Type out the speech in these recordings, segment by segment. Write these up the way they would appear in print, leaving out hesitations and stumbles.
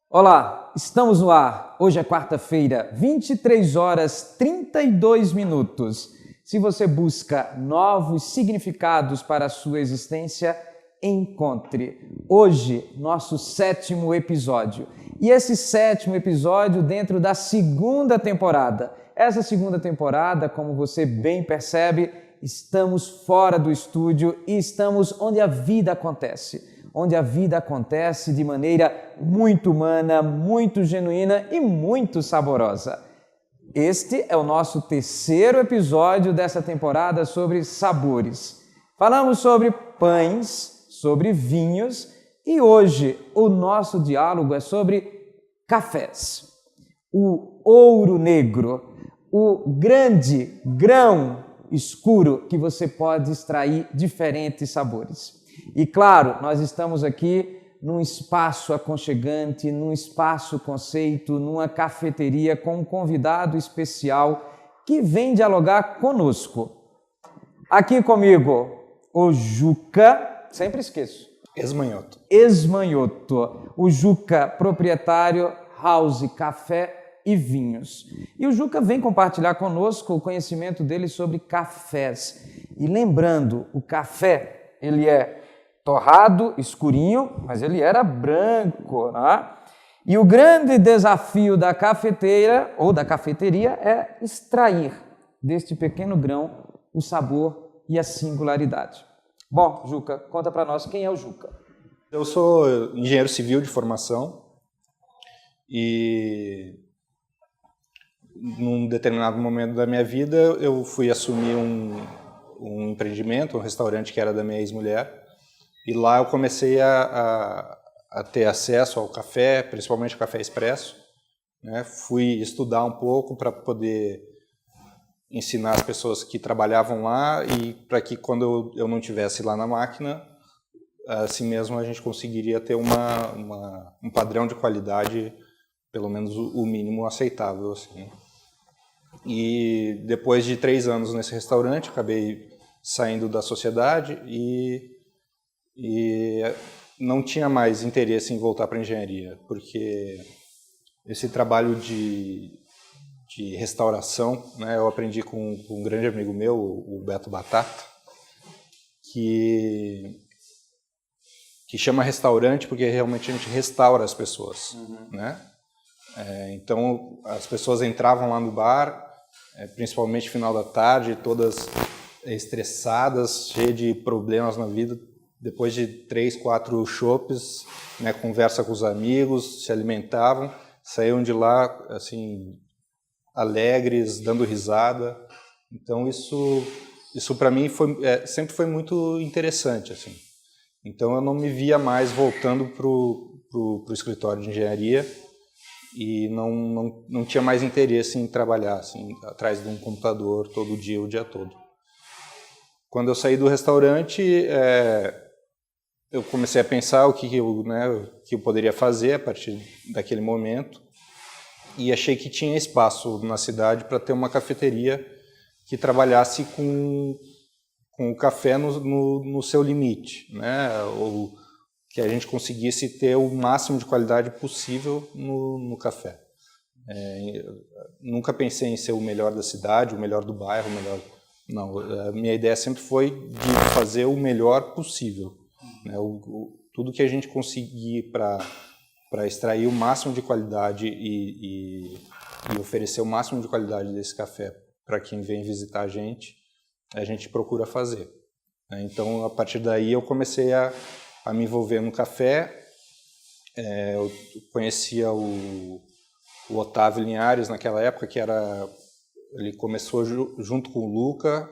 Olá, estamos no ar. Hoje é quarta-feira, 23 horas 32 minutos. Se você busca novos significados para a sua existência, encontre. Hoje, nosso 7º episódio. E esse 7º episódio dentro da segunda temporada. Essa segunda temporada, como você bem percebe, estamos fora do estúdio e estamos onde a vida acontece. Onde a vida acontece de maneira muito humana, muito genuína e muito saborosa. Este é o nosso 3º episódio dessa temporada sobre sabores. Falamos sobre pães, sobre vinhos e hoje o nosso diálogo é sobre cafés. O ouro negro, o grande grão escuro que você pode extrair diferentes sabores. E claro, nós estamos aqui num espaço aconchegante, num espaço conceito, numa cafeteria com um convidado especial que vem dialogar conosco. Aqui comigo, o Juca, sempre esqueço. Esmanhoto. O Juca, proprietário House Café e Vinhos. E o Juca vem compartilhar conosco o conhecimento dele sobre cafés. E lembrando, o café, ele é torrado, escurinho, mas ele era branco, né? E o grande desafio da cafeteira ou da cafeteria é extrair deste pequeno grão o sabor e a singularidade. Bom, Juca, conta para nós quem é o Juca. Eu sou engenheiro civil de formação e num determinado momento da minha vida eu fui assumir um empreendimento, um restaurante que era da minha ex-mulher. E lá eu comecei a ter acesso ao café, principalmente ao café expresso, né? Fui estudar um pouco para poder ensinar as pessoas que trabalhavam lá e para que quando eu não estivesse lá na máquina, assim mesmo a gente conseguiria ter um padrão de qualidade, pelo menos o mínimo aceitável. Assim. E depois de 3 anos nesse restaurante, acabei saindo da sociedade e não tinha mais interesse em voltar para a engenharia, porque esse trabalho de restauração, né, eu aprendi com um grande amigo meu, o Beto Batata, que chama restaurante porque realmente a gente restaura as pessoas. Né? Então as pessoas entravam lá no bar, principalmente no final da tarde, todas estressadas, cheias de problemas na vida. Depois de 3, 4 chopes, né, conversa com os amigos, se alimentavam, saíam de lá assim alegres, dando risada. Então isso para mim sempre foi muito interessante, assim. Então eu não me via mais voltando pro escritório de engenharia e não tinha mais interesse em trabalhar assim atrás de um computador todo dia, o dia todo. Quando eu saí do restaurante, eu comecei a pensar o que eu poderia fazer a partir daquele momento e achei que tinha espaço na cidade para ter uma cafeteria que trabalhasse com o café no seu limite, né? Ou que a gente conseguisse ter o máximo de qualidade possível no café. Nunca pensei em ser o melhor da cidade, o melhor do bairro, o melhor... Não, a minha ideia sempre foi de fazer o melhor possível. Né? Tudo que a gente conseguir para extrair o máximo de qualidade e oferecer o máximo de qualidade desse café para quem vem visitar a gente procura fazer. Né? Então, a partir daí, eu comecei a me envolver no café. Eu conhecia o Otávio Linhares naquela época, ele começou junto com o Luca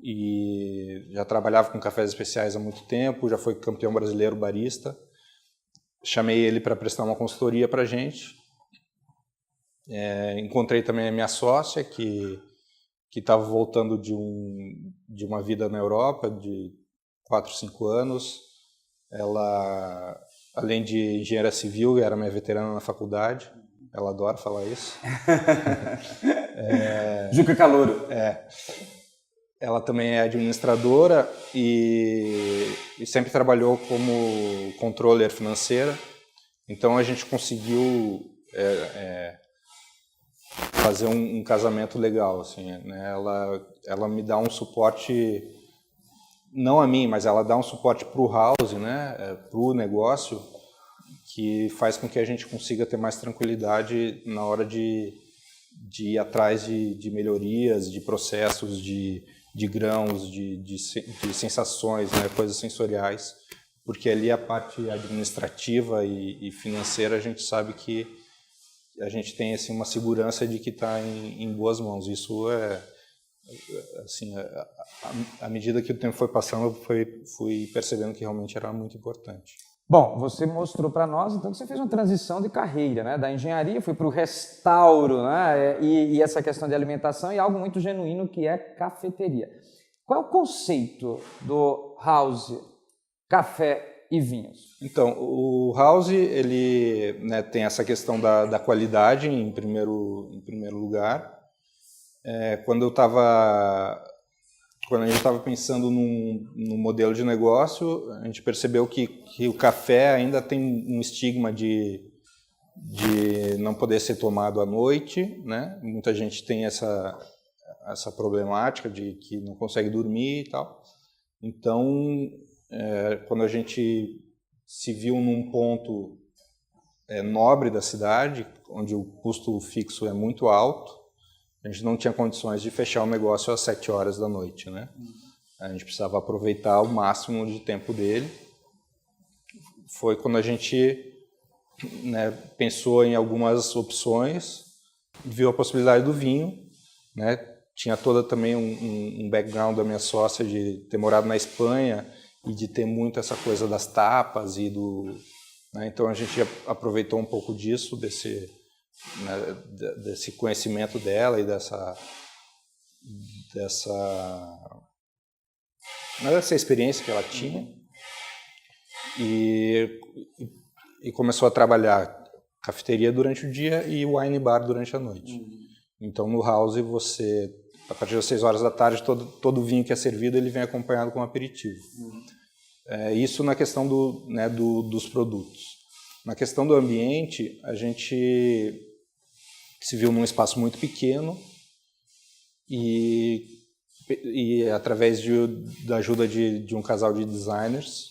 e já trabalhava com cafés especiais há muito tempo, já foi campeão brasileiro barista. Chamei ele para prestar uma consultoria para a gente. Encontrei também a minha sócia, que estava voltando de uma vida na Europa, de 4, 5 anos. Ela, além de engenheira civil, era minha veterana na faculdade. Ela adora falar isso. Juca Calouro. Ela também é administradora e sempre trabalhou como controller financeira. Então a gente conseguiu fazer um casamento legal, assim, né? Ela me dá um suporte, não a mim, mas ela dá um suporte para o house, né? Para o negócio, que faz com que a gente consiga ter mais tranquilidade na hora de ir atrás de melhorias, de processos, de grãos, de sensações, né? Coisas sensoriais, porque ali a parte administrativa e financeira a gente sabe que a gente tem assim, uma segurança de que está em boas mãos. Isso assim, à medida que o tempo foi passando, eu fui percebendo que realmente era muito importante. Bom, você mostrou para nós, então, que você fez uma transição de carreira, né? Da engenharia, foi para o restauro, né? E essa questão de alimentação e algo muito genuíno que é cafeteria. Qual é o conceito do house, café e vinhos? Então, o house, ele, né, tem essa questão da qualidade em primeiro lugar. Quando a gente estava pensando num modelo de negócio, a gente percebeu que o café ainda tem um estigma de não poder ser tomado à noite, né? Muita gente tem essa problemática de que não consegue dormir e tal. Então, quando a gente se viu num ponto nobre da cidade, onde o custo fixo é muito alto, a gente não tinha condições de fechar o negócio às 7 horas da noite, né? A gente precisava aproveitar o máximo de tempo dele. Foi quando a gente, né, pensou em algumas opções, viu a possibilidade do vinho, né? Tinha toda também um background da minha sócia de ter morado na Espanha e de ter muito essa coisa das tapas e né? Então a gente aproveitou um pouco disso, desse conhecimento dela e dessa experiência que ela tinha, e começou a trabalhar cafeteria durante o dia e wine bar durante a noite. Então no house você, a partir das 6 horas da tarde, todo vinho que é servido ele vem acompanhado com um aperitivo. Isso na questão dos produtos. Na questão do ambiente, a gente se viu num espaço muito pequeno e através da ajuda de um casal de designers,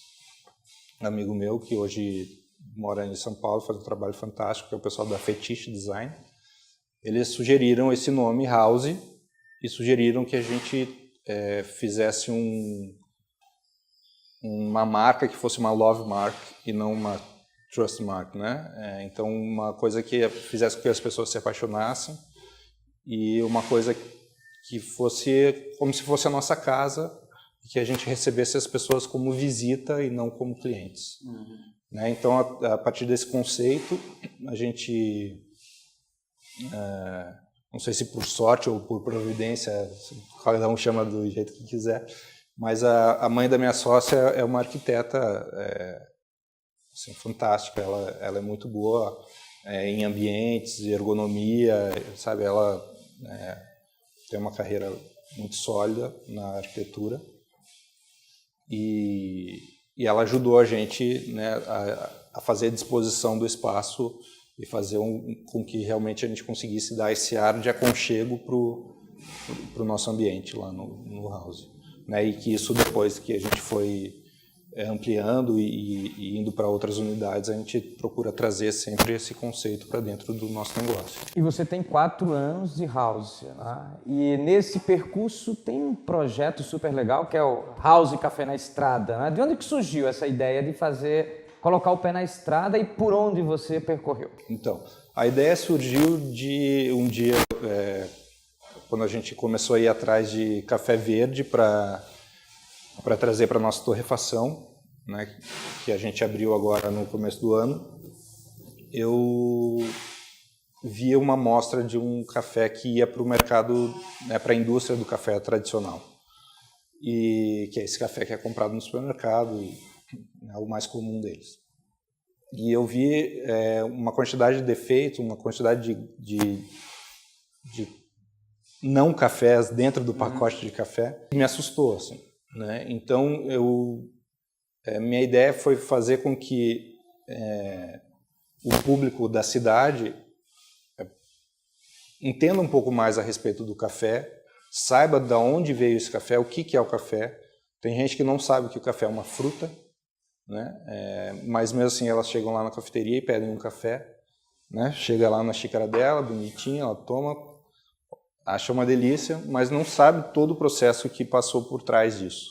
amigo meu, que hoje mora em São Paulo, faz um trabalho fantástico, que é o pessoal da Fetiche Design, eles sugeriram esse nome House e sugeriram que a gente fizesse uma marca que fosse uma love mark e não uma trust mark, né? Então uma coisa que fizesse com que as pessoas se apaixonassem e uma coisa que fosse como se fosse a nossa casa e que a gente recebesse as pessoas como visita e não como clientes. Né? Então a partir desse conceito a gente, não sei se por sorte ou por providência, cada um chama do jeito que quiser, mas a mãe da minha sócia é uma arquiteta assim, fantástica, ela é muito boa em ambientes, ergonomia, sabe? Ela tem uma carreira muito sólida na arquitetura e ela ajudou a gente, né, a fazer a disposição do espaço e fazer com que realmente a gente conseguisse dar esse ar de aconchego pro nosso ambiente lá no house, né? E que isso depois que a gente foi ampliando e indo para outras unidades, a gente procura trazer sempre esse conceito para dentro do nosso negócio. E você tem 4 anos de house, né? E nesse percurso tem um projeto super legal que é o House Café na Estrada, né? De onde que surgiu essa ideia de colocar o pé na estrada e por onde você percorreu? Então, a ideia surgiu de um dia, quando a gente começou a ir atrás de café verde para trazer para a nossa torrefação, né, que a gente abriu agora no começo do ano. Eu vi uma amostra de um café que ia para o mercado, né, para a indústria do café tradicional, e que é esse café que é comprado no supermercado, é o mais comum deles. E eu vi uma quantidade de defeitos, uma quantidade de não cafés dentro do pacote de café, que me assustou, assim. Né? Então, minha ideia foi fazer com que o público da cidade entenda um pouco mais a respeito do café, saiba de onde veio esse café, o que é o café. Tem gente que não sabe que o café é uma fruta, né? Mas mesmo assim elas chegam lá na cafeteria e pedem um café, né? Chega lá na xícara dela, bonitinha, ela toma, acha uma delícia, mas não sabe todo o processo que passou por trás disso.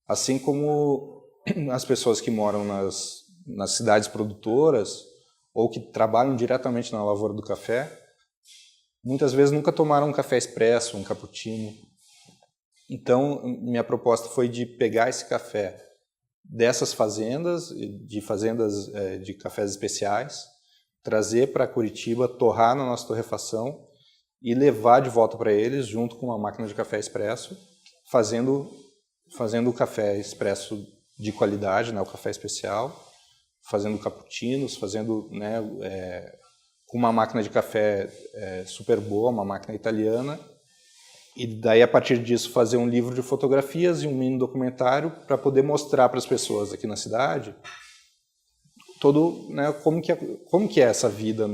Assim como as pessoas que moram nas cidades produtoras ou que trabalham diretamente na lavoura do café, muitas vezes nunca tomaram um café expresso, um cappuccino. Então, minha proposta foi de pegar esse café dessas fazendas, de cafés especiais, trazer para Curitiba, torrar na nossa torrefação e levar de volta para eles, junto com uma máquina de café expresso, fazendo o café expresso de qualidade, né, o café especial, fazendo cappuccinos, fazendo, né, com uma máquina de café super boa, uma máquina italiana, e daí a partir disso fazer um livro de fotografias e um mini documentário para poder mostrar para as pessoas aqui na cidade todo, né, como que é essa vida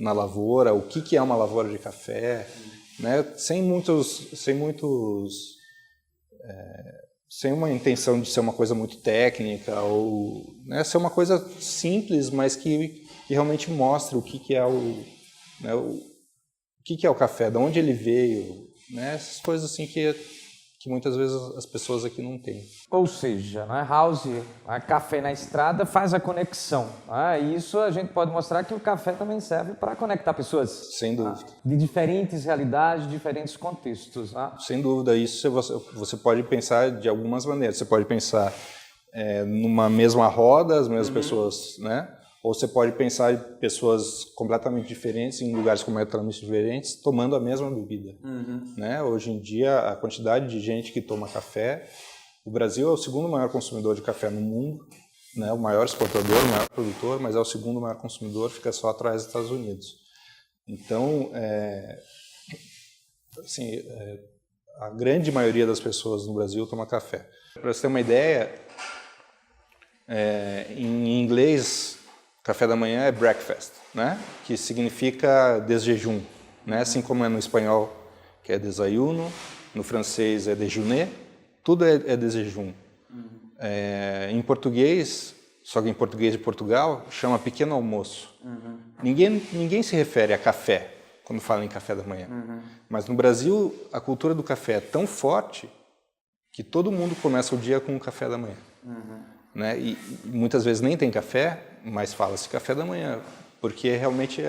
na lavoura, o que é uma lavoura de café, né, sem uma intenção de ser uma coisa muito técnica ou, né, ser uma coisa simples, mas que realmente mostre o que é o que é o café, de onde ele veio, né, essas coisas assim que muitas vezes as pessoas aqui não têm. Ou seja, né, House, a Café na Estrada faz a conexão. Isso a gente pode mostrar que o café também serve para conectar pessoas. Sem dúvida. De diferentes realidades, diferentes contextos. Sem dúvida, isso você pode pensar de algumas maneiras. Você pode pensar numa mesma roda, as mesmas pessoas, né? Ou você pode pensar em pessoas completamente diferentes, em lugares completamente diferentes, tomando a mesma bebida. Né? Hoje em dia, a quantidade de gente que toma café, o Brasil é o segundo maior consumidor de café no mundo, né? O maior exportador, o maior produtor, mas é o segundo maior consumidor, fica só atrás dos Estados Unidos. Então, a grande maioria das pessoas no Brasil toma café. Para você ter uma ideia, em inglês, café da manhã é breakfast, né? Que significa desjejum, né? Assim como é no espanhol, que é desayuno, no francês é déjeuner, tudo é desjejum. Em português, só que em português de Portugal, chama pequeno almoço. Ninguém se refere a café quando fala em café da manhã. Mas no Brasil, a cultura do café é tão forte que todo mundo começa o dia com o café da manhã. Né? E muitas vezes nem tem café, mas fala-se café da manhã, porque realmente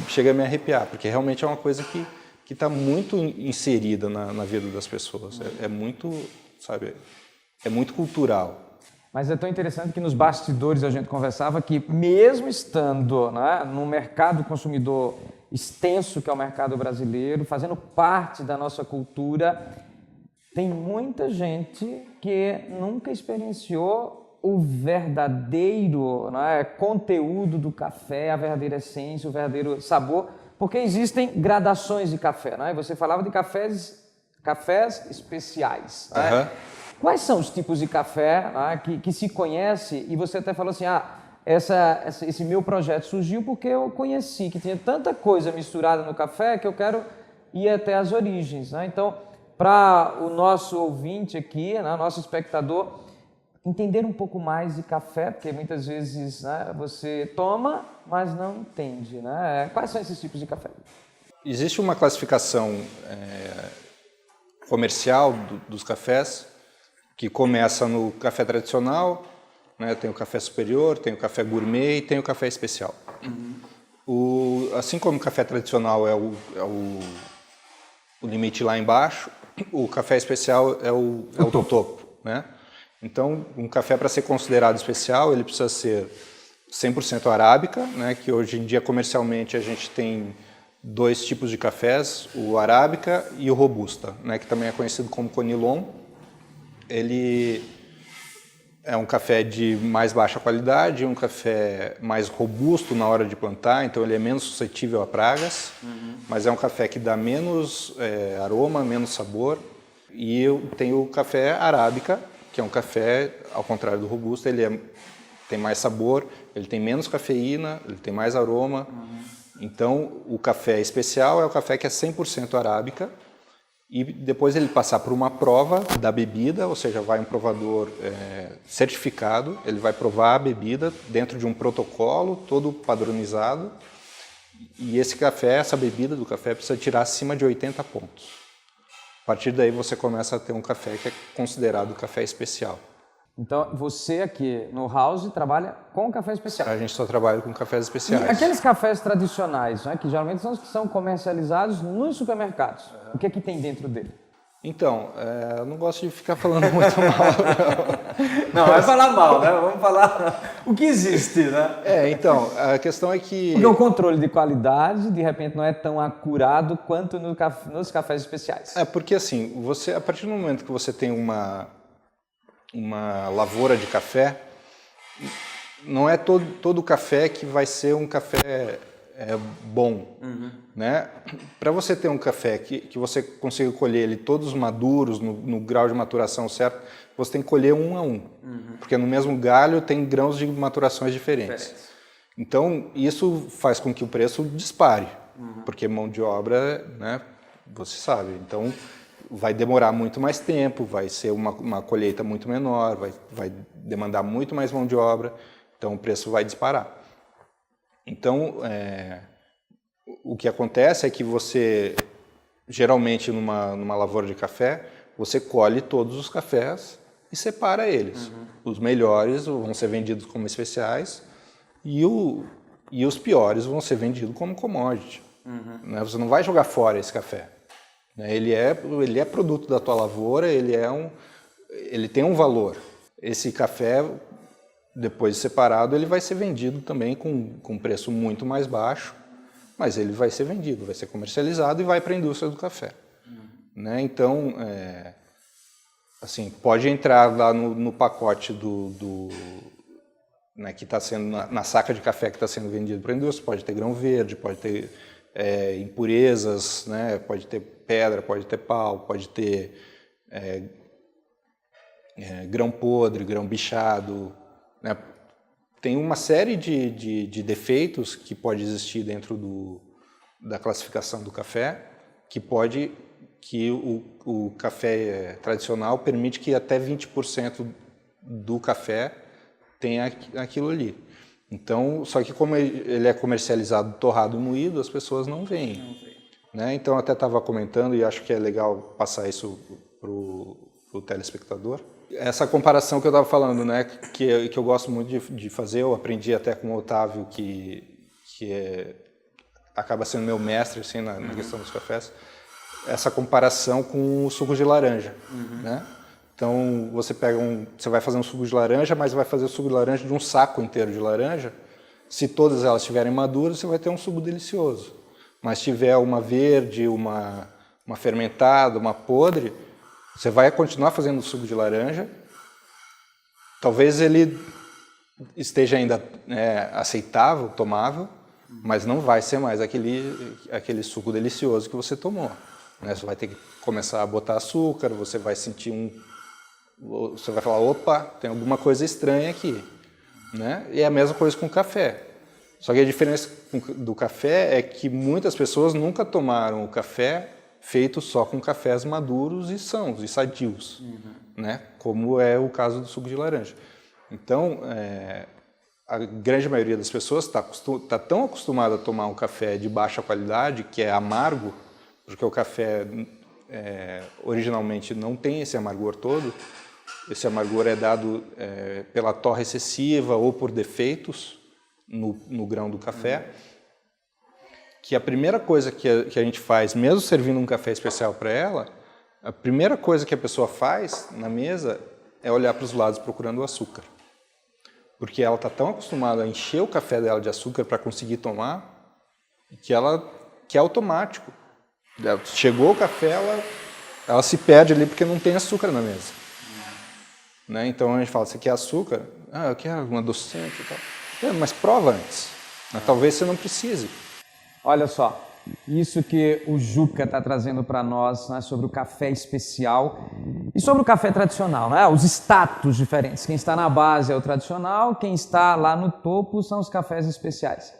chega a me arrepiar, porque realmente é uma coisa que está muito inserida na vida das pessoas. É muito, sabe, é muito cultural. Mas é tão interessante que nos bastidores a gente conversava que mesmo estando, né, no mercado consumidor extenso que é o mercado brasileiro, fazendo parte da nossa cultura, tem muita gente que nunca experienciou o verdadeiro, né, conteúdo do café, a verdadeira essência, o verdadeiro sabor, porque existem gradações de café. Né? Você falava de cafés especiais. Né? Quais são os tipos de café, né, que se conhece? E você até falou assim, esse meu projeto surgiu porque eu conheci que tinha tanta coisa misturada no café que eu quero ir até as origens. Né? Então, para o nosso ouvinte aqui, né, nosso espectador, entender um pouco mais de café, porque muitas vezes, né, você toma, mas não entende. Né? Quais são esses tipos de café? Existe uma classificação comercial dos cafés que começa no café tradicional, né, tem o café superior, tem o café gourmet e tem o café especial. Assim como o café tradicional é o limite lá embaixo, o café especial é o topo, né? Então, um café para ser considerado especial, ele precisa ser 100% arábica, né? Que hoje em dia comercialmente a gente tem dois tipos de cafés, o arábica e o robusta, né? Que também é conhecido como conilon. Ele é um café de mais baixa qualidade, um café mais robusto na hora de plantar, então ele é menos suscetível a pragas, mas é um café que dá menos aroma, menos sabor. E eu tenho o café arábica, que é um café, ao contrário do robusto, ele é tem mais sabor, ele tem menos cafeína, ele tem mais aroma. Então, o café especial é o café que é 100% arábica, e depois ele passar por uma prova da bebida, ou seja, vai um provador certificado, ele vai provar a bebida dentro de um protocolo todo padronizado, e esse café, essa bebida do café precisa tirar acima de 80 pontos. A partir daí você começa a ter um café que é considerado café especial. Então, você aqui no House trabalha com café especial. A gente só trabalha com cafés especiais. E aqueles cafés tradicionais, né, que geralmente são os que são comercializados nos supermercados, o que é que tem dentro dele? Então, eu não gosto de ficar falando muito mal. Não, vai falar mal, né? Vamos falar o que existe, né? Então, a questão é que... Porque o controle de qualidade, de repente, não é tão acurado quanto nos cafés especiais. Porque assim, a partir do momento que você tem uma lavoura de café, não é todo café que vai ser um café bom, né? Para você ter um café que você consiga colher ele todos maduros, no grau de maturação certo, você tem que colher um a um, porque no mesmo galho tem grãos de maturações diferentes. Então, isso faz com que o preço dispare, porque mão de obra, né, você sabe, então vai demorar muito mais tempo, vai ser uma colheita muito menor, vai demandar muito mais mão de obra, então o preço vai disparar. Então, o que acontece é que você, geralmente numa lavoura de café, você colhe todos os cafés e separa eles. Os melhores vão ser vendidos como especiais e os piores vão ser vendidos como commodity. Né? Você não vai jogar fora esse café. Ele é produto da tua lavoura, ele tem um valor. Esse café, depois de separado, ele vai ser vendido também com preço muito mais baixo, mas ele vai ser vendido, vai ser comercializado e vai para a indústria do café. Né? Então, assim, pode entrar lá no pacote né, que está sendo na saca de café que está sendo vendido para a indústria, pode ter grão verde, pode ter impurezas, né, pode ter pedra, pode ter pau, pode ter grão podre, grão bichado, né? Tem uma série de defeitos que pode existir dentro da classificação do café, que o café tradicional permite que até 20% do café tenha aquilo ali. Então, só que como ele é comercializado torrado e moído, as pessoas não veem. Né? Então, eu até estava comentando, e acho que é legal passar isso para o telespectador. Essa comparação que eu estava falando, né, que eu gosto muito de fazer, eu aprendi até com o Otávio, acaba sendo meu mestre assim, na questão dos cafés, essa comparação com o suco de laranja. Né? Então, você vai fazer um suco de laranja, mas vai fazer o suco de laranja de um saco inteiro de laranja. Se todas elas estiverem maduras, você vai ter um suco delicioso. Mas se tiver uma verde, uma fermentada, uma podre, você vai continuar fazendo o suco de laranja. Talvez ele esteja ainda aceitável, tomável, mas não vai ser mais aquele suco delicioso que você tomou. Né? Você vai ter que começar a botar açúcar, você vai sentir você vai falar, opa, tem alguma coisa estranha aqui. Né? E é a mesma coisa com o café. Só que a diferença do café é que muitas pessoas nunca tomaram o café feito só com cafés maduros e sãos e sadios, né? Como é o caso do suco de laranja. Então, a grande maioria das pessoas está tão acostumada a tomar um café de baixa qualidade, que é amargo, porque o café originalmente não tem esse amargor todo. Esse amargor é dado pela torra excessiva ou por defeitos no grão do café, que a primeira coisa que a gente faz, mesmo servindo um café especial para ela, a primeira coisa que a pessoa faz na mesa é olhar para os lados procurando o açúcar. Porque ela está tão acostumada a encher o café dela de açúcar para conseguir tomar, que é automático. Chegou o café, ela se perde ali porque não tem açúcar na mesa. Né? Então a gente fala, você quer açúcar? Eu quero uma docente e tal. Mas prova antes. Talvez você não precise. Olha só, Isso que o Juca está trazendo para nós, né, sobre o café especial e sobre o café tradicional, né? Os status diferentes. Quem está na base é o tradicional, quem está lá no topo são os cafés especiais,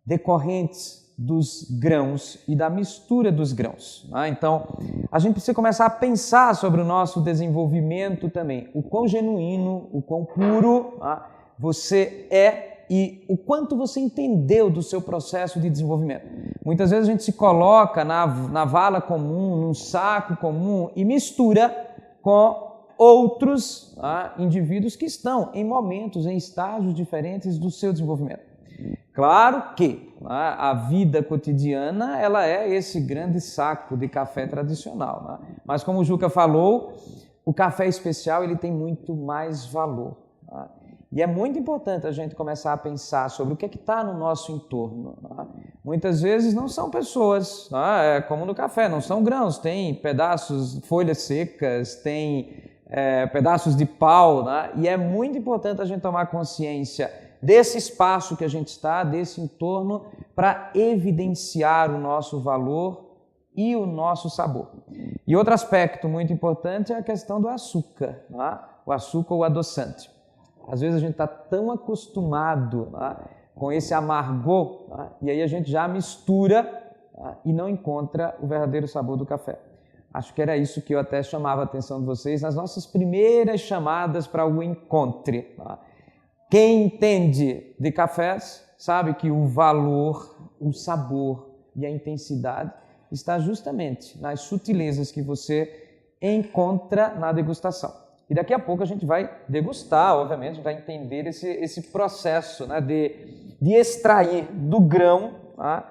decorrentes dos grãos e da mistura dos grãos, né? Então, a gente precisa começar a pensar sobre o nosso desenvolvimento também, o quão genuíno, o quão puro, né, você é e o quanto você entendeu do seu processo de desenvolvimento. Muitas vezes a gente se coloca na vala comum, num saco comum e mistura com outros, né, indivíduos que estão em momentos, em estágios diferentes do seu desenvolvimento. Claro que, né, a vida cotidiana ela é esse grande saco de café tradicional, né? Mas como o Juca falou, o café especial ele tem muito mais valor, né? E é muito importante a gente começar a pensar sobre o que está no nosso entorno, né? Muitas vezes não são pessoas, né? É como no café, não são grãos, tem pedaços, folhas secas, tem pedaços de pau, né? E é muito importante a gente tomar consciência desse espaço que a gente está, desse entorno, para evidenciar o nosso valor e o nosso sabor. E outro aspecto muito importante é a questão do açúcar, né? O açúcar ou adoçante. Às vezes a gente está tão acostumado, né, com esse amargor, né, e aí a gente já mistura, né, e não encontra o verdadeiro sabor do café. Acho que era isso que eu até chamava a atenção de vocês nas nossas primeiras chamadas para o encontre, né? Quem entende de cafés sabe que o valor, o sabor e a intensidade está justamente nas sutilezas que você encontra na degustação. E daqui a pouco a gente vai degustar, obviamente, vai entender esse processo, né, de extrair do grão, né,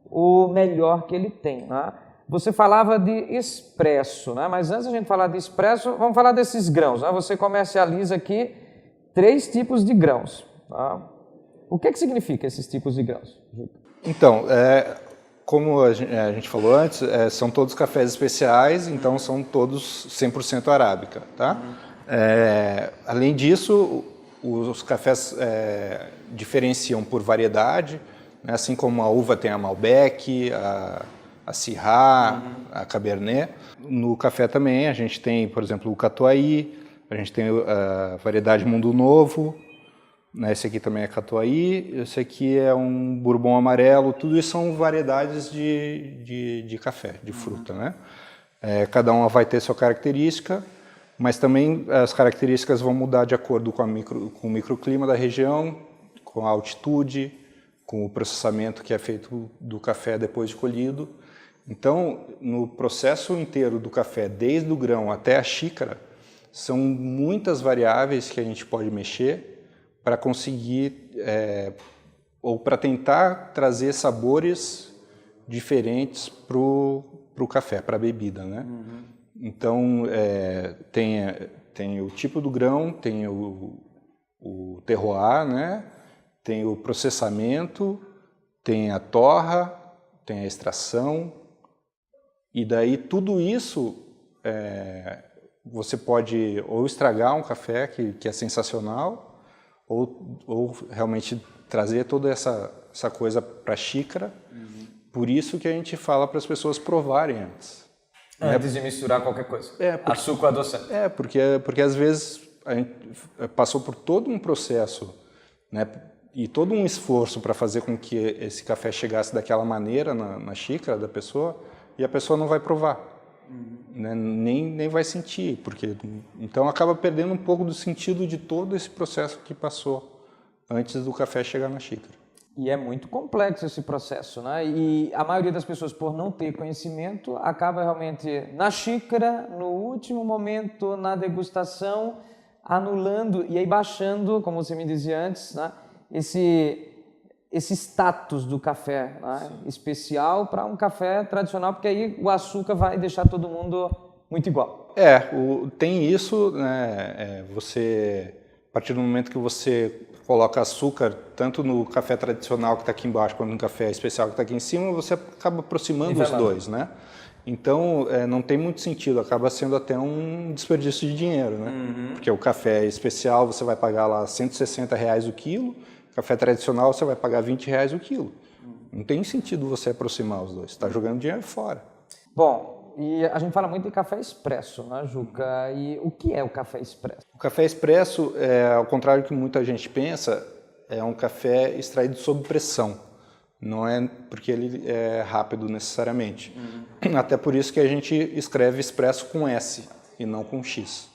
o melhor que ele tem, né? Você falava de expresso, né? Mas antes de a gente falar de expresso, vamos falar desses grãos, né? Você comercializa aqui 3 tipos de grãos, tá? O que significa esses tipos de grãos? Então, como a gente falou antes, são todos cafés especiais, então são todos 100% arábica, tá? Além disso, os cafés diferenciam por variedade, né? Assim como a uva tem a Malbec, a Syrah, a Cabernet. No café também a gente tem, por exemplo, o Catuai, a gente tem a variedade Mundo Novo, né? Esse aqui também é Catuai, esse aqui é um Bourbon amarelo, tudo isso são variedades de café, de fruta, né? Cada uma vai ter sua característica, mas também as características vão mudar de acordo com o microclima da região, com a altitude, com o processamento que é feito do café depois de colhido. Então, no processo inteiro do café, desde o grão até a xícara, são muitas variáveis que a gente pode mexer para conseguir, ou para tentar trazer sabores diferentes para o café, para a bebida, né? Então, tem o tipo do grão, tem o terroir, né? Tem o processamento, tem a torra, tem a extração, e daí tudo isso você pode ou estragar um café que é sensacional, ou realmente trazer toda essa coisa para a xícara. Por isso que a gente fala para as pessoas provarem antes. Antes de misturar qualquer coisa. Açúcar adoçante. Porque às vezes a gente passou por todo um processo, né, e todo um esforço para fazer com que esse café chegasse daquela maneira na xícara da pessoa, e a pessoa não vai provar, né, nem vai sentir, então acaba perdendo um pouco do sentido de todo esse processo que passou antes do café chegar na xícara. E é muito complexo esse processo, né? E a maioria das pessoas, por não ter conhecimento, acaba realmente na xícara, no último momento, na degustação, anulando e aí baixando, como você me dizia antes, né, esse status do café, né, especial para um café tradicional, porque aí o açúcar vai deixar todo mundo muito igual. Tem isso, né, a partir do momento que você coloca açúcar, tanto no café tradicional que está aqui embaixo, quanto no café especial que está aqui em cima, você acaba aproximando os dois, né? Então, não tem muito sentido, acaba sendo até um desperdício de dinheiro, né? Porque o café especial você vai pagar lá R$160 o quilo, café tradicional você vai pagar R$20 o quilo. Não tem sentido você aproximar os dois. Você está jogando dinheiro fora. Bom, e a gente fala muito de café expresso, né, Juca? E o que é o café expresso? O café expresso, ao contrário do que muita gente pensa, é um café extraído sob pressão. Não é porque ele é rápido necessariamente. Até por isso que a gente escreve expresso com S e não com X.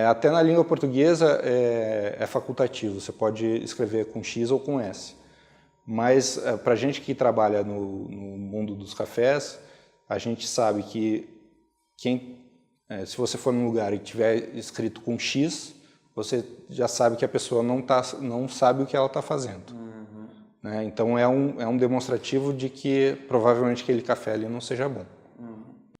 Até na língua portuguesa é facultativo, você pode escrever com X ou com S. Mas para a gente que trabalha no mundo dos cafés, a gente sabe que se você for num lugar e tiver escrito com X, você já sabe que a pessoa não sabe o que ela está fazendo. Né? Então é um demonstrativo de que provavelmente aquele café ali não seja bom.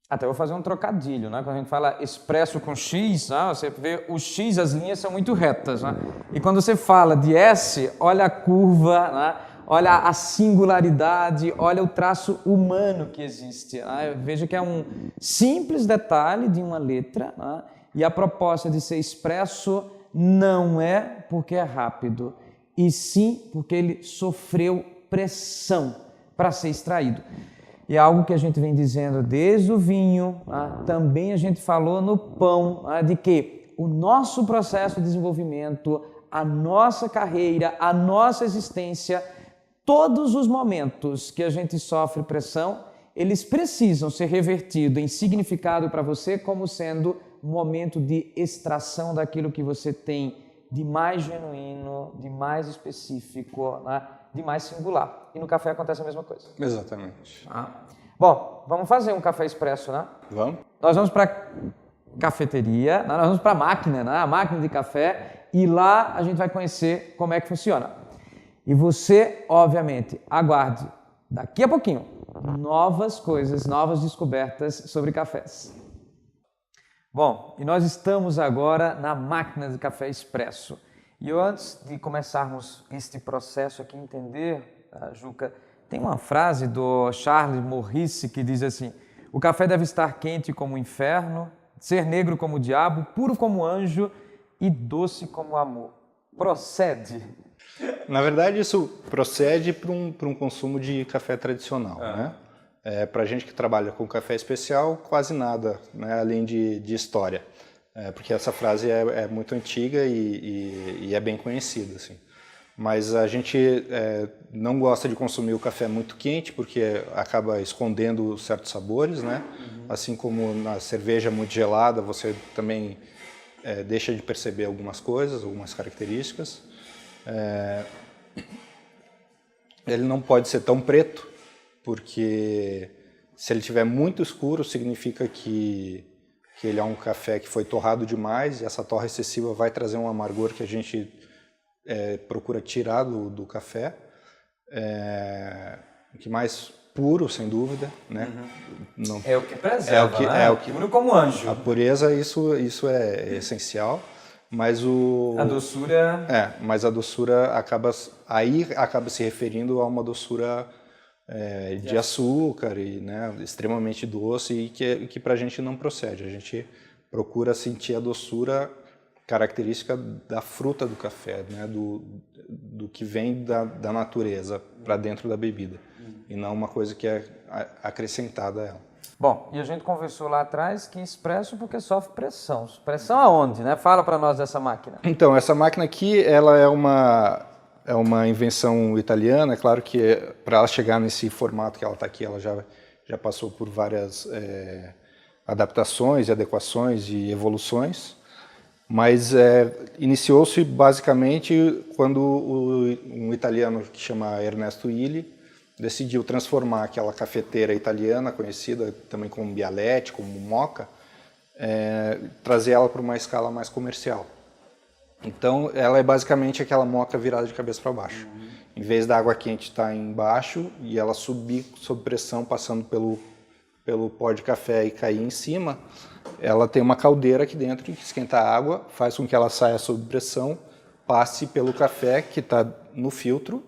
Até vou fazer um trocadilho, né? Quando a gente fala expresso com X, né? Você vê o X, as linhas são muito retas, né? E quando você fala de S, olha a curva, né? Olha a singularidade, olha o traço humano que existe. Né? Veja que é um simples detalhe de uma letra, né? E a proposta de ser expresso não é porque é rápido, e sim porque ele sofreu pressão para ser extraído. E é algo que a gente vem dizendo desde o vinho, também a gente falou no pão, de que o nosso processo de desenvolvimento, a nossa carreira, a nossa existência, todos os momentos que a gente sofre pressão, eles precisam ser revertidos em significado para você como sendo um momento de extração daquilo que você tem de mais genuíno, de mais específico, né? De mais singular. E no café acontece a mesma coisa. Exatamente. Bom, vamos fazer um café expresso, né? Vamos? Nós vamos para a cafeteria, nós vamos para a máquina, né? A máquina de café, e lá a gente vai conhecer como é que funciona. E você, obviamente, aguarde daqui a pouquinho novas coisas, novas descobertas sobre cafés. Bom, e nós estamos agora na máquina de café expresso. E antes de começarmos este processo aqui, entender, Juca, tem uma frase do Charles Maurice que diz assim: o café deve estar quente como o inferno, ser negro como o diabo, puro como o anjo e doce como o amor. Procede? Na verdade, isso procede para um consumo de café tradicional, né? Para a gente que trabalha com café especial, quase nada, né, além de história. Porque essa frase é muito antiga e é bem conhecida, assim. Mas a gente não gosta de consumir o café muito quente, porque acaba escondendo certos sabores, né? Assim como na cerveja muito gelada, você também deixa de perceber algumas coisas, algumas características. Ele não pode ser tão preto, porque se ele estiver muito escuro, significa que ele é um café que foi torrado demais, e essa torra excessiva vai trazer um amargor que a gente procura tirar do café. Que mais puro, sem dúvida, né? Não, é o que preserva, né? Puro como anjo. A pureza, isso é essencial, mas a doçura... mas a doçura acaba se referindo a uma doçura de açúcar, e, né, extremamente doce, e que para a gente não procede. A gente procura sentir a doçura característica da fruta do café, né, do que vem da natureza para dentro da bebida, e não uma coisa que é acrescentada a ela. Bom, e a gente conversou lá atrás que expresso porque sofre pressão. Pressão aonde, né? Fala para nós dessa máquina. Então, essa máquina aqui, ela é uma invenção italiana. É claro que para ela chegar nesse formato que ela está aqui, ela já passou por várias adaptações, adequações e evoluções. Mas iniciou-se basicamente quando um italiano que chama Ernesto Illy decidiu transformar aquela cafeteira italiana, conhecida também como Bialetti, como Moka, trazer ela para uma escala mais comercial. Então, ela é basicamente aquela moca virada de cabeça para baixo. Em vez da água quente estar embaixo e ela subir sob pressão, passando pelo pó de café e cair em cima, ela tem uma caldeira aqui dentro que esquenta a água, faz com que ela saia sob pressão, passe pelo café que está no filtro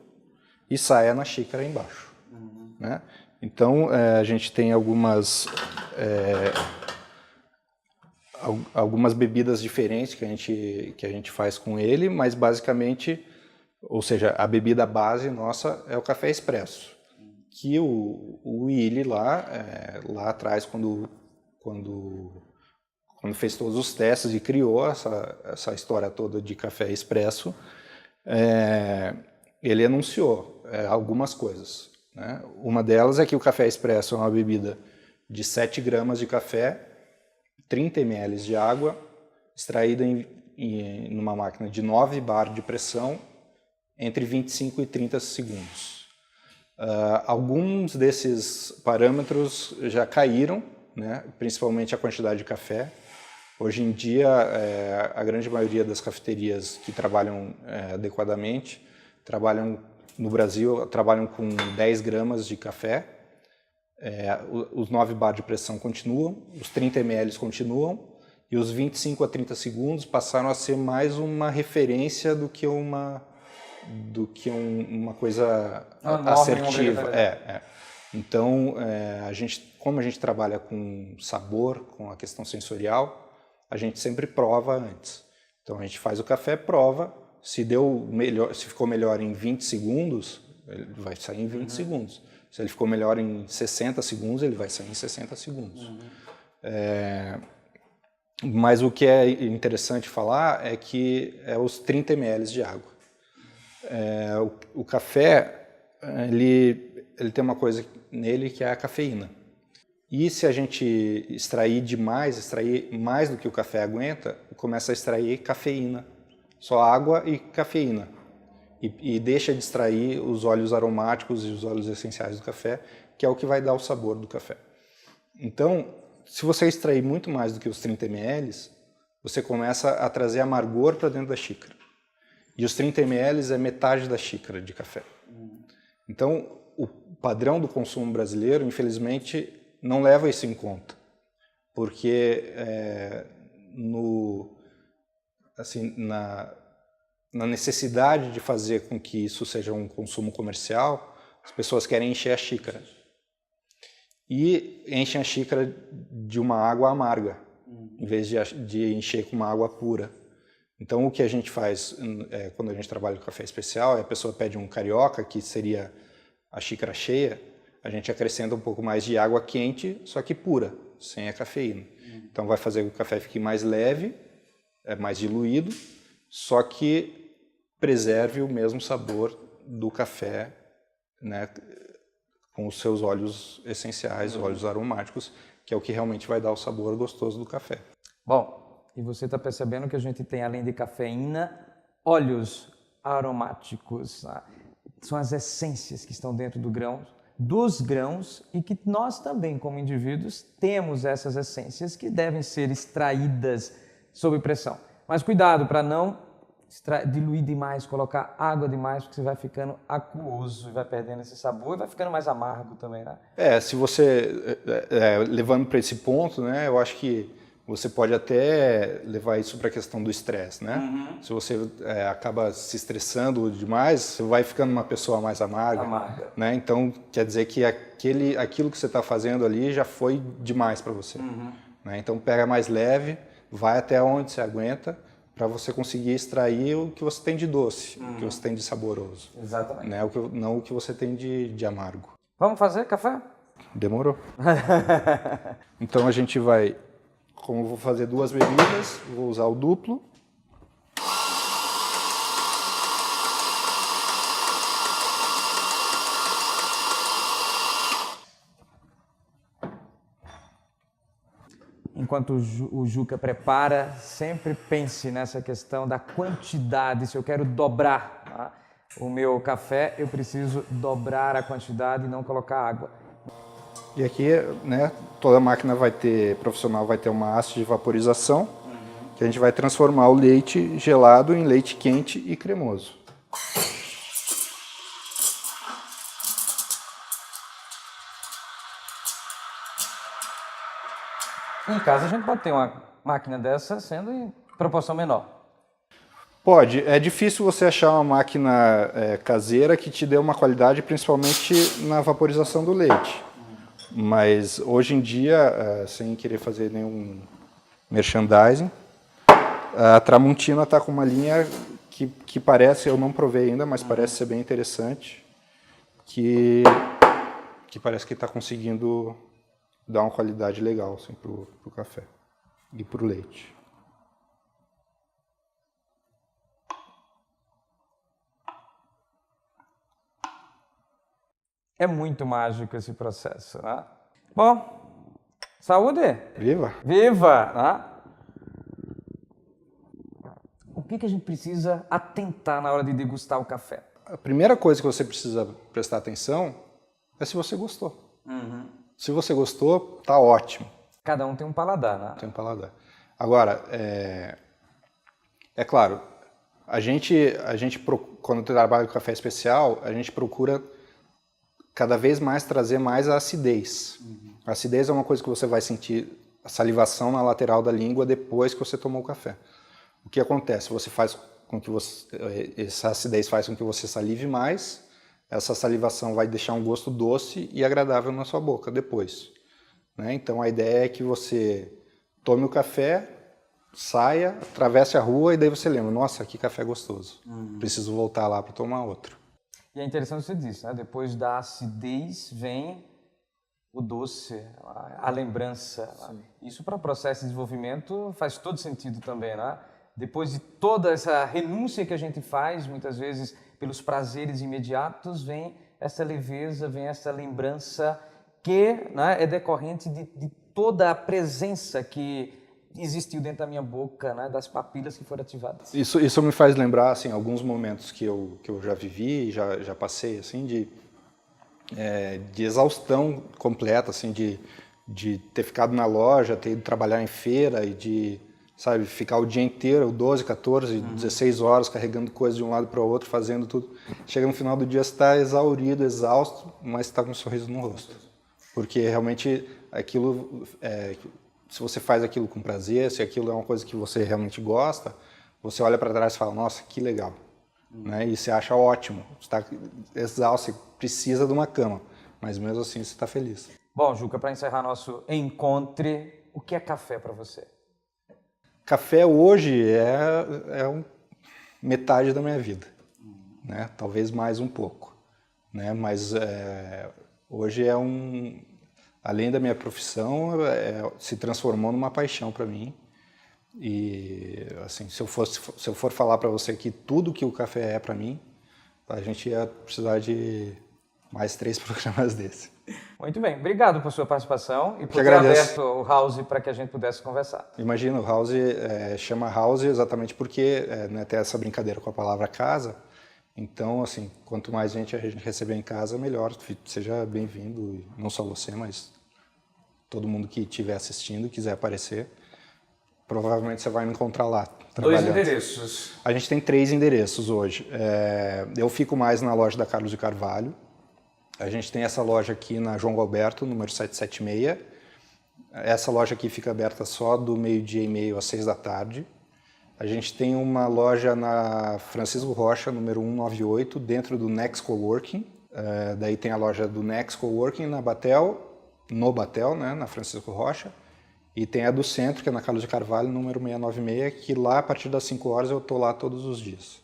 e saia na xícara embaixo. Né? Então, a gente tem algumas bebidas diferentes que a gente faz com ele, mas basicamente, ou seja, a bebida base nossa é o café expresso. que o Willy lá atrás, quando fez todos os testes e criou essa história toda de café expresso, ele anunciou algumas coisas, né? Uma delas é que o café expresso é uma bebida de 7 gramas de café, 30 ml de água, extraída numa máquina de 9 bar de pressão, entre 25 e 30 segundos. Alguns desses parâmetros já caíram, né? Principalmente a quantidade de café. Hoje em dia, a grande maioria das cafeterias que trabalham adequadamente, no Brasil, trabalham com 10 gramas de café. Os 9 bar de pressão continuam, os 30 ml continuam, e os 25 a 30 segundos passaram a ser mais uma referência do que uma coisa assertiva. Então, como a gente trabalha com sabor, com a questão sensorial, a gente sempre prova antes. Então a gente faz o café, prova, se ficou melhor em 20 segundos, ele vai sair em 20 segundos. Se ele ficou melhor em 60 segundos, ele vai sair em 60 segundos. Mas o que é interessante falar é que é os 30 ml de água. O café, ele tem uma coisa nele que é a cafeína. E se a gente extrair mais do que o café aguenta, começa a extrair cafeína. Só água e cafeína. E deixa de extrair os óleos aromáticos e os óleos essenciais do café, que é o que vai dar o sabor do café. Então, se você extrair muito mais do que os 30 ml, você começa a trazer amargor para dentro da xícara. E os 30 ml é metade da xícara de café. Então, o padrão do consumo brasileiro, infelizmente, não leva isso em conta. Porque na necessidade de fazer com que isso seja um consumo comercial, as pessoas querem encher a xícara. E enchem a xícara de uma água amarga, em vez de encher com uma água pura. Então, o que a gente faz quando a gente trabalha com café especial, a pessoa pede um carioca, que seria a xícara cheia, a gente acrescenta um pouco mais de água quente, só que pura, sem a cafeína. Então, vai fazer com que o café fique mais leve, mais diluído, só que preserve o mesmo sabor do café, né, com os seus óleos essenciais, óleos aromáticos, que é o que realmente vai dar o sabor gostoso do café. Bom, e você está percebendo que a gente tem, além de cafeína, óleos aromáticos. Né? São as essências que estão dentro dos grãos, e que nós também, como indivíduos, temos essas essências que devem ser extraídas sob pressão. Mas cuidado para não diluir demais, colocar água demais, porque você vai ficando aquoso e vai perdendo esse sabor e vai ficando mais amargo também, né? Se você, levando para esse ponto, né, eu acho que você pode até levar isso para a questão do estresse, né? Se você acaba se estressando demais, você vai ficando uma pessoa mais amarga. Né? Então, quer dizer que aquilo que você está fazendo ali já foi demais para você. Né? Então, pega mais leve, vai até onde você aguenta, para você conseguir extrair o que você tem de doce, o que você tem de saboroso. Exatamente. Né? Não o que você tem de amargo. Vamos fazer café? Demorou. Então, a gente vai... Como eu vou fazer 2 bebidas, vou usar o duplo. Enquanto o Juca prepara, sempre pense nessa questão da quantidade. Se eu quero dobrar o meu café, eu preciso dobrar a quantidade e não colocar água. E aqui, né, toda máquina profissional vai ter uma haste de vaporização, que a gente vai transformar o leite gelado em leite quente e cremoso. Em casa a gente pode ter uma máquina dessa sendo em proporção menor. Pode. É difícil você achar uma máquina caseira que te dê uma qualidade, principalmente na vaporização do leite. Mas hoje em dia, sem querer fazer nenhum merchandising, a Tramontina está com uma linha que parece, eu não provei ainda, mas parece ser bem interessante, que que parece que está conseguindo dar uma qualidade legal assim, pro café e pro leite. É muito mágico esse processo, né? Bom, saúde! Viva! Viva! Né? O que a gente precisa atentar na hora de degustar o café? A primeira coisa que você precisa prestar atenção é se você gostou. Se você gostou, tá ótimo. Cada um tem um paladar, né? Tem um paladar. Agora, é claro, a gente quando trabalha com café especial, a gente procura cada vez mais trazer mais a acidez. A acidez é uma coisa que você vai sentir a salivação na lateral da língua depois que você tomou o café. O que acontece? Você faz com que essa acidez faz com que você salive mais, essa salivação vai deixar um gosto doce e agradável na sua boca depois. Né? Então a ideia é que você tome o café, saia, atravesse a rua e daí você lembra, nossa, que café gostoso. Preciso voltar lá para tomar outro. E é interessante você disse, né? Depois da acidez vem o doce, a lembrança. Isso para o processo de desenvolvimento faz todo sentido também, né? Depois de toda essa renúncia que a gente faz, muitas vezes pelos prazeres imediatos, vem essa leveza, vem essa lembrança que, né, é decorrente de toda a presença que existiu dentro da minha boca, né, das papilas que foram ativadas. Isso me faz lembrar assim, alguns momentos que eu já vivi, já passei, assim, de exaustão completa, assim, de ter ficado na loja, ter ido trabalhar em feira e de, sabe, ficar o dia inteiro, 12, 14, 16 horas carregando coisas de um lado para o outro, fazendo tudo. Chega no final do dia, você está exaurido, exausto, mas está com um sorriso no rosto. Porque realmente aquilo, se você faz aquilo com prazer, se aquilo é uma coisa que você realmente gosta, você olha para trás e fala, nossa, que legal. Né? E você acha ótimo, você está exausto, você precisa de uma cama, mas mesmo assim você está feliz. Bom, Juca, para encerrar nosso encontro, o que é café para você? Café hoje metade da minha vida, né? Talvez mais um pouco, né? Mas hoje além da minha profissão, se transformou numa paixão para mim. E assim, se eu for falar para você que tudo que o café é para mim, a gente ia precisar de mais 3 programas desse. Muito bem, obrigado por sua participação e por ter agradeço. aberto o House para que a gente pudesse conversar. Imagina, o House chama House exatamente porque tem essa brincadeira com a palavra casa. Então, assim, quanto mais gente a gente receber em casa, melhor. Seja bem-vindo, não só você, mas todo mundo que estiver assistindo, quiser aparecer. Provavelmente você vai me encontrar lá, trabalhando. 2 endereços. A gente tem 3 endereços hoje. Eu fico mais na loja da Carlos de Carvalho. A gente tem essa loja aqui na João Galberto, número 776. Essa loja aqui fica aberta só do 12:30 às 6 da tarde. A gente tem uma loja na Francisco Rocha, número 198, dentro do Next Coworking. Daí tem a loja do Next Coworking no Batel, né, na Francisco Rocha. E tem a do Centro, que é na Carlos de Carvalho, número 696, que lá, a partir das 5 horas, eu estou lá todos os dias.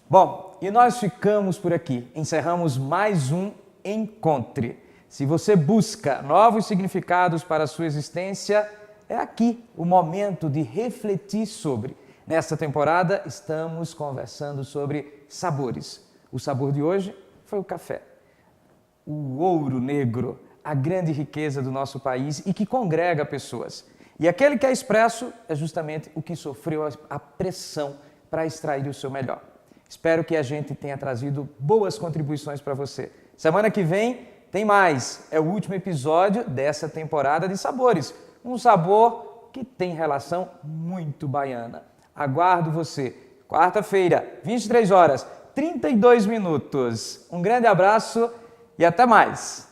Bom, e nós ficamos por aqui. Encerramos mais um Encontre. Se você busca novos significados para a sua existência, é aqui o momento de refletir sobre. Nesta temporada, estamos conversando sobre sabores. O sabor de hoje foi o café. O ouro negro, a grande riqueza do nosso país e que congrega pessoas. E aquele que é expresso é justamente o que sofreu a pressão para extrair o seu melhor. Espero que a gente tenha trazido boas contribuições para você. Semana que vem tem mais. É o último episódio dessa temporada de sabores. Um sabor que tem relação muito baiana. Aguardo você. Quarta-feira, 23 horas, 32 minutos. Um grande abraço e até mais.